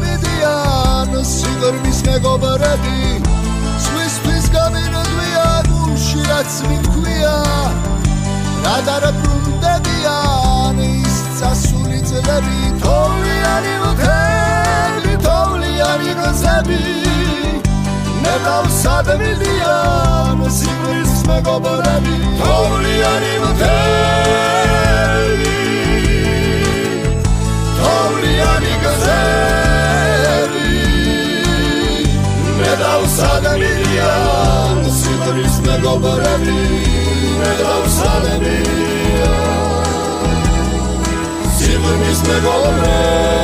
მიდიან სიღრმის მეგობრები სხვისთვის გამიროდვიან გულში რაც მითქვია რა დარბრუნდებიან ის წასული წლები თოვლიანი მთები თოვლიანი გზები ნებავსად მიდიან სიღრმის მეგობრები თოვლიანი მთები თოვლიანი გზები ნებავსად მიდიან სიღრმის მეგობრები ნებავსად მიდიან სიღრმის მეგობრები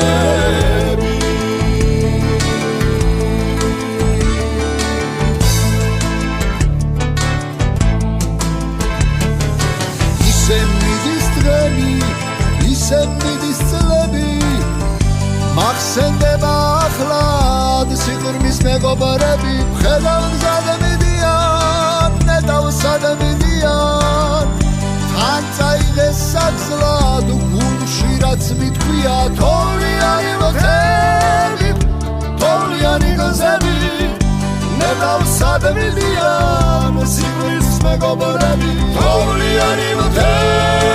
ისე მიდის წლები მახსენდება ახლად სიღრმის მეგობრები მხედავსად მიდიან ნედავსად მიდიან თან წაიღეს საგზლად გულში რაც მითქვია თოვლიანი მთები თოვლიანი გზები ნედავსად მიდიან სიღრმის მეგობრები თოვლიანი მთები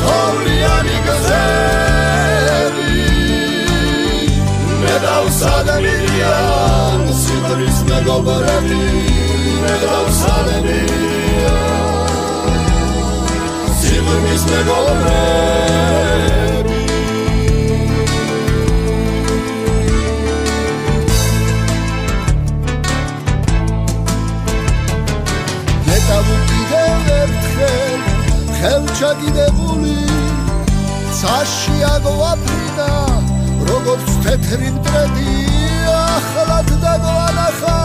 თოვლიანი გზები ნედავსად მიდიან სიღრმის მეგობრები ნედავსად მიდიან სიღრმის მეგობრები ნეტავ კიდევ ერთხელ ხელჩაგიდებული ცაში აგვაფრინა როგორც თეთრი მტრედი ახლად დაგვანახა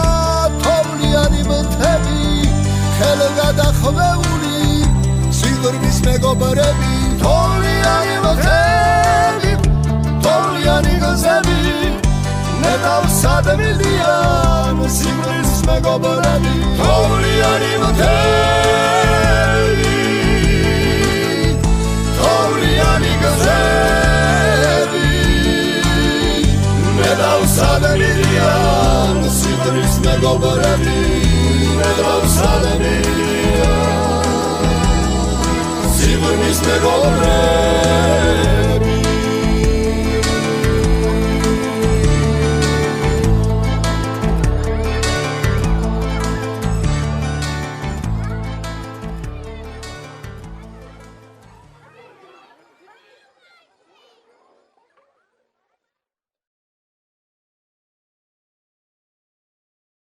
თოვლიანი მთები ხელგადახვეული სიღრმის მეგობრები თოვლიანი მთები თოვლიანი გზები ნებავსად მიდიან სიღრმის მეგობრები თოვლიანი მთები თოვლიანი გზები ნებავსად მიდიან სიღრმის მეგობრები ნებავსად მიდიან სიღრმის მეგობრები